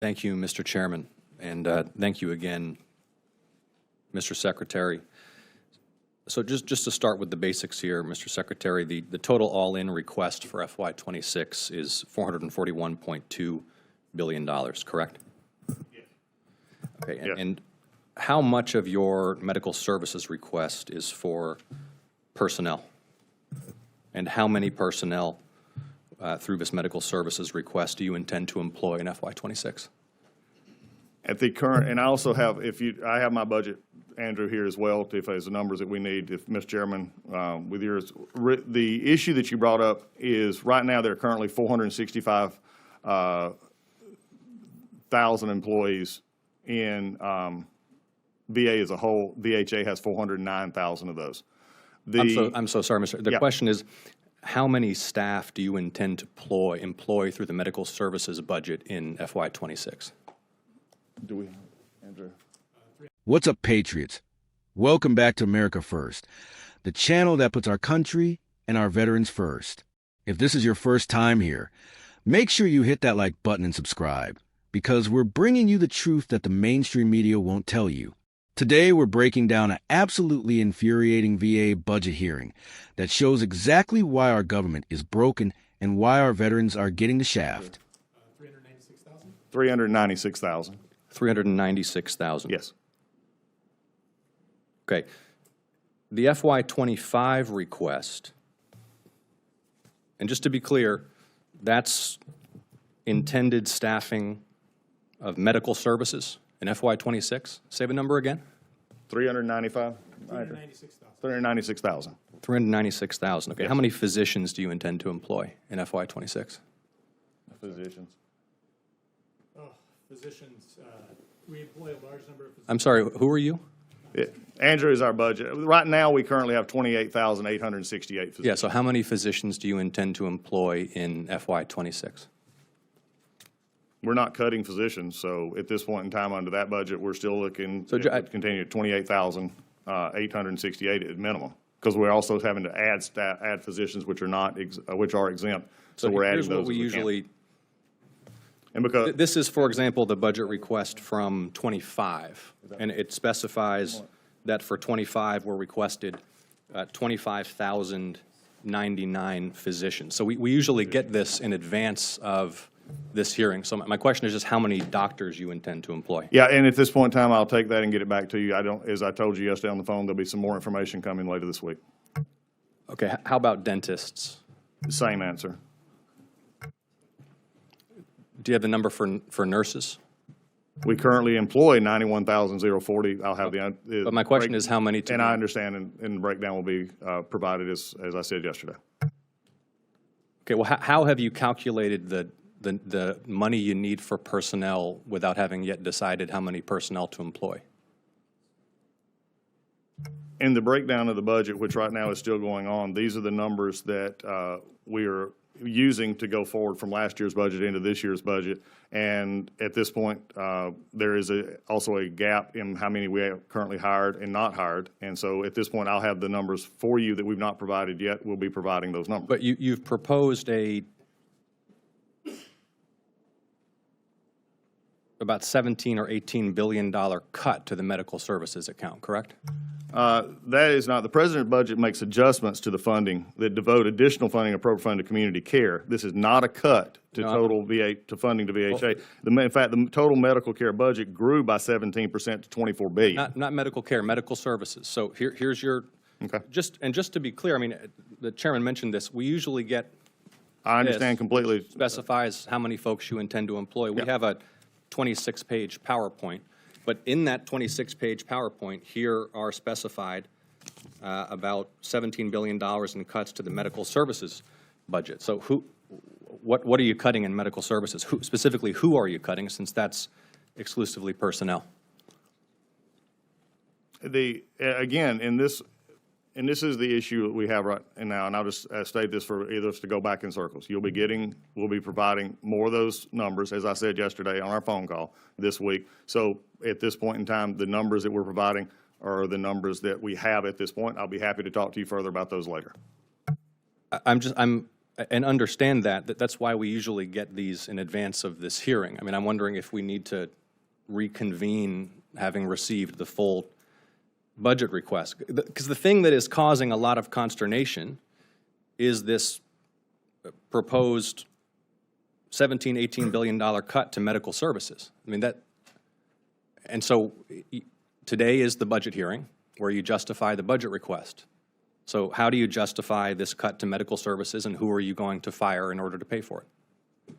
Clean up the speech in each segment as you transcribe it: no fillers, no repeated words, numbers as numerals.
Thank you, Mr. Chairman, and thank you again, Mr. Secretary. So just to start with the basics here, Mr. Secretary, the total all-in request for FY26 is $441.2 billion, correct? Yes. Okay, Yes. and how much of your medical services request is for personnel? And how many personnel through this medical services request do you intend to employ in FY26? At the current, and I also have, I have my budget, Andrew, here as well, if there's the numbers that we need, if, Mr. Chairman, with yours. The issue that you brought up is, right now, there are currently 465,000 employees in VA as a whole. VHA has 409,000 of those. I'm so sorry, Mr. The Yeah. question is, how many staff do you intend to employ through the medical services budget in FY26? Do we, Andrew? What's up, Patriots? Welcome back to America First, the channel that puts our country and our veterans first. If this is your first time here, make sure you hit that like button and subscribe, because we're bringing you the truth that the mainstream media won't tell you. Today, we're breaking down an absolutely infuriating VA budget hearing that shows exactly why our government is broken and why our veterans are getting the shaft. 396,000? 396,000. 396,000. Yes. Okay. The FY25 request, and just to be clear, that's intended staffing of medical services in FY26? Say the number again. 395? 396,000. 396,000. Okay. Yes. How many physicians do you intend to employ in FY26? Physicians. Physicians, we employ a large number of physicians. I'm sorry, who are you? Andrew is our budget. Right now, we currently have 28,868 physicians. Yeah, so how many physicians do you intend to employ in FY26? We're not cutting physicians, so at this point in time, under that budget, we're still looking So, to continue at 28,868 at minimum, because we're also having to add physicians which are not, which are exempt. So we're adding here's those what we as usually, can. And because this is, for example, the budget request from 25, and it specifies that for 25, we're requested 25,099 physicians. So we usually get this in advance of this hearing. So my question is just how many doctors you intend to employ? yeah, and at this point in time, I'll take that and get it back to you. As I told you yesterday on the phone, there'll be some more information coming later this week. Okay, how about dentists? Same answer. Do you have the number for nurses? We currently employ 91,040. I'll have the. But my question is how many? And I understand, and the breakdown will be provided as I said yesterday. Okay, well, how have you calculated the money you need for personnel without having yet decided how many personnel to employ? In the breakdown of the budget, which right now is still going on, these are the numbers that we are using to go forward from last year's budget into this year's budget. And at this point, there is also a gap in how many we have currently hired and not hired. And so at this point, I'll have the numbers for you that we've not provided yet. We'll be providing those numbers. But you've proposed about $17 or $18 billion cut to the medical services account, correct? That is not. The President's budget makes adjustments to the funding that devote additional funding appropriate funding to community care. This is not a cut to total funding to VHA. In fact, the total medical care budget grew by 17% to $24 billion. Not medical care, medical services. So here's your, Okay. just to be clear, I mean, the chairman mentioned this, we usually get I understand completely. specifies how many folks you intend to employ. We have a 26-page PowerPoint. But in that 26-page PowerPoint, here are specified about $17 billion in cuts to the medical services budget. So what are you cutting in medical services? Specifically, who are you cutting, since that's exclusively personnel? Again, and this is the issue that we have right now, and I'll just state this for either of us to go back in circles. We'll be providing more of those numbers, as I said yesterday on our phone call this week. So at this point in time, the numbers that we're providing are the numbers that we have at this point. I'll be happy to talk to you further about those later. I'm And understand that's why we usually get these in advance of this hearing. I mean, I'm wondering if we need to reconvene having received the full budget request. Because the thing that is causing a lot of consternation is this proposed $18 billion cut to medical services. I mean, and so today is the budget hearing where you justify the budget request. So how do you justify this cut to medical services, and who are you going to fire in order to pay for it?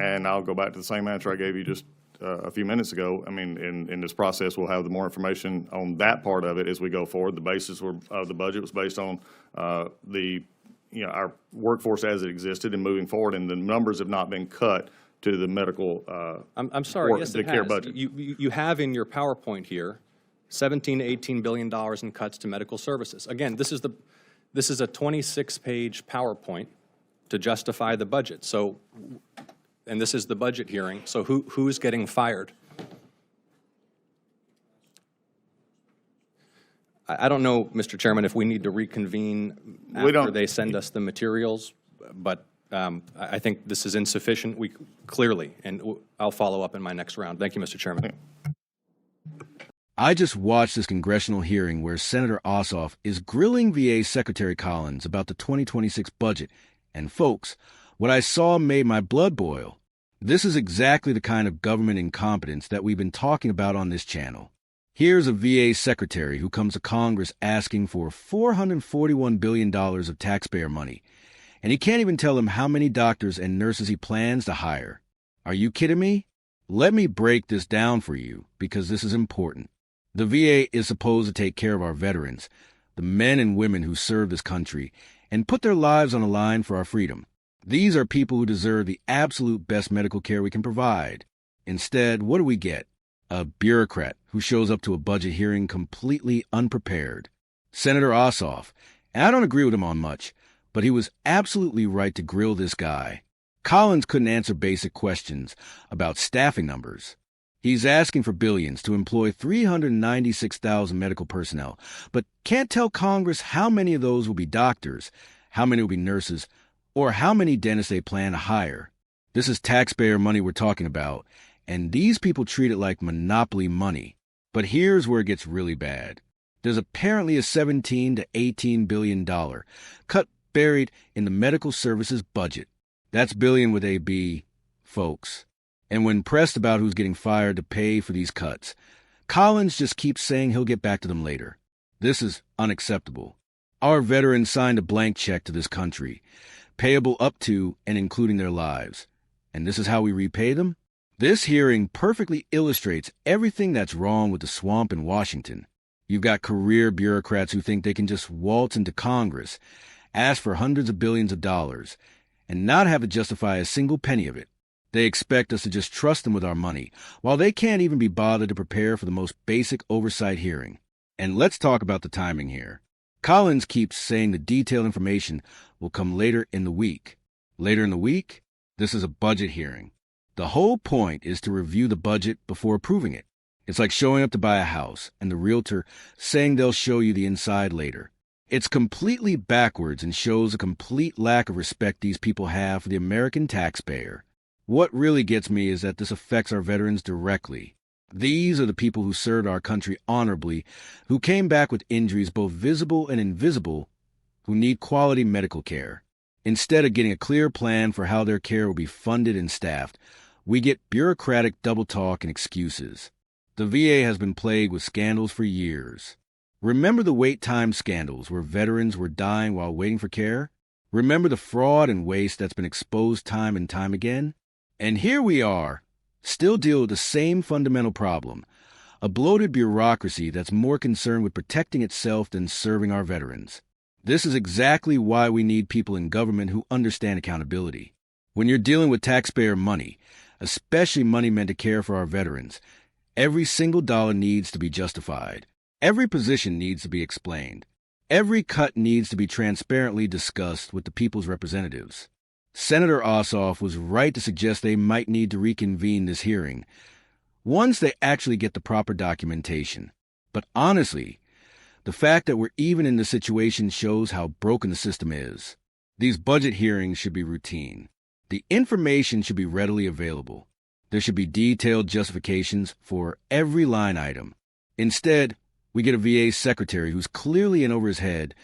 And I'll go back to the same answer I gave you just a few minutes ago. I mean, in this process, we'll have the more information on that part of it as we go forward. The basis of the budget was based on our workforce as it existed and moving forward, and the numbers have not been cut to the medical I'm sorry, yes, the it care has. budget. You have in your PowerPoint here $17 to $18 billion in cuts to medical services. Again, this is a 26-page PowerPoint to justify the budget. So, and this is the budget hearing. So who's getting fired? I don't know, Mr. Chairman, if we need to reconvene after they send us the materials, but I think this is insufficient. Clearly, and I'll follow up in my next round. Thank you, Mr. Chairman. I just watched this congressional hearing where Senator Ossoff is grilling VA Secretary Collins about the 2026 budget. And folks, what I saw made my blood boil. This is exactly the kind of government incompetence that we've been talking about on this channel. Here's a VA secretary who comes to Congress asking for $441 billion of taxpayer money, and he can't even tell him how many doctors and nurses he plans to hire. Are you kidding me? Let me break this down for you, because this is important. The VA is supposed to take care of our veterans, the men and women who serve this country, and put their lives on the line for our freedom. These are people who deserve the absolute best medical care we can provide. Instead, what do we get? A bureaucrat who shows up to a budget hearing completely unprepared. Senator Ossoff, and I don't agree with him on much, but he was absolutely right to grill this guy. Collins couldn't answer basic questions about staffing numbers. He's asking for billions to employ 396,000 medical personnel, but can't tell Congress how many of those will be doctors, how many will be nurses, or how many dentists they plan to hire. This is taxpayer money we're talking about, and these people treat it like monopoly money. But here's where it gets really bad. There's apparently a $17 to $18 billion cut buried in the medical services budget. That's billion with a B, folks. And when pressed about who's getting fired to pay for these cuts, Collins just keeps saying he'll get back to them later. This is unacceptable. Our veterans signed a blank check to this country, payable up to and including their lives. And this is how we repay them? This hearing perfectly illustrates everything that's wrong with the swamp in Washington. You've got career bureaucrats who think they can just waltz into Congress, ask for hundreds of billions of dollars, and not have to justify a single penny of it. They expect us to just trust them with our money, while they can't even be bothered to prepare for the most basic oversight hearing. And let's talk about the timing here. Collins keeps saying the detailed information will come later in the week. Later in the week? This is a budget hearing. The whole point is to review the budget before approving it. It's like showing up to buy a house and the realtor saying they'll show you the inside later. It's completely backwards and shows a complete lack of respect these people have for the American taxpayer. What really gets me is that this affects our veterans directly. These are the people who served our country honorably, who came back with injuries both visible and invisible, who need quality medical care. Instead of getting a clear plan for how their care will be funded and staffed, we get bureaucratic double talk and excuses. The VA has been plagued with scandals for years. Remember the wait time scandals where veterans were dying while waiting for care? Remember the fraud and waste that's been exposed time and time again? And here we are, still deal with the same fundamental problem, a bloated bureaucracy that's more concerned with protecting itself than serving our veterans. This is exactly why we need people in government who understand accountability. When you're dealing with taxpayer money, especially money meant to care for our veterans, every single dollar needs to be justified. Every position needs to be explained. Every cut needs to be transparently discussed with the people's representatives. Senator Ossoff was right to suggest they might need to reconvene this hearing once they actually get the proper documentation. But honestly, the fact that we're even in this situation shows how broken the system is. These budget hearings should be routine. The information should be readily available. There should be detailed justifications for every line item. Instead, we get a VA secretary who's clearly in over his head,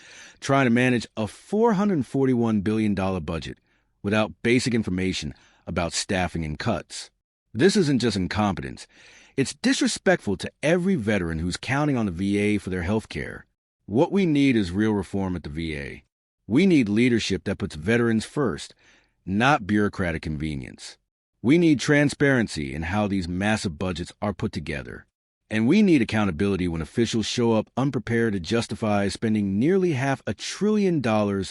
trying to manage a $441 billion budget without basic information about staffing and cuts. This isn't just incompetence. It's disrespectful to every veteran who's counting on the VA for their health care. What we need is real reform at the VA. We need leadership that puts veterans first, not bureaucratic convenience. We need transparency in how these massive budgets are put together. And we need accountability when officials show up unprepared to justify spending nearly $500 billion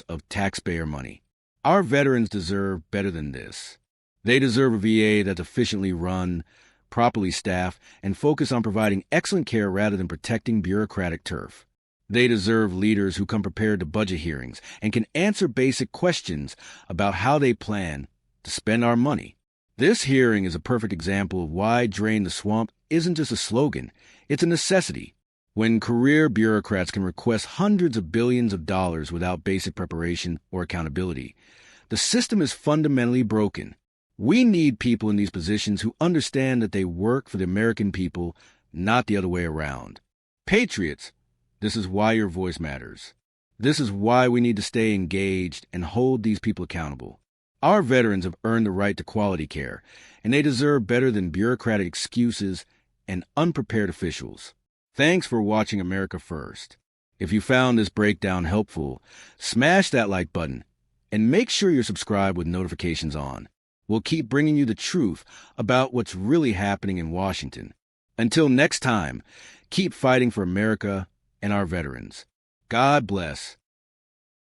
of taxpayer money. Our veterans deserve better than this. They deserve a VA that's efficiently run, properly staffed, and focused on providing excellent care rather than protecting bureaucratic turf. They deserve leaders who come prepared to budget hearings and can answer basic questions about how they plan to spend our money. This hearing is a perfect example of why Drain the Swamp isn't just a slogan, it's a necessity. When career bureaucrats can request hundreds of billions of dollars without basic preparation or accountability, the system is fundamentally broken. We need people in these positions who understand that they work for the American people, not the other way around. Patriots, this is why your voice matters. This is why we need to stay engaged and hold these people accountable. Our veterans have earned the right to quality care, and they deserve better than bureaucratic excuses and unprepared officials. Thanks for watching America First. If you found this breakdown helpful, smash that like button and make sure you're subscribed with notifications on. We'll keep bringing you the truth about what's really happening in Washington. Until next time, keep fighting for America and our veterans. God bless.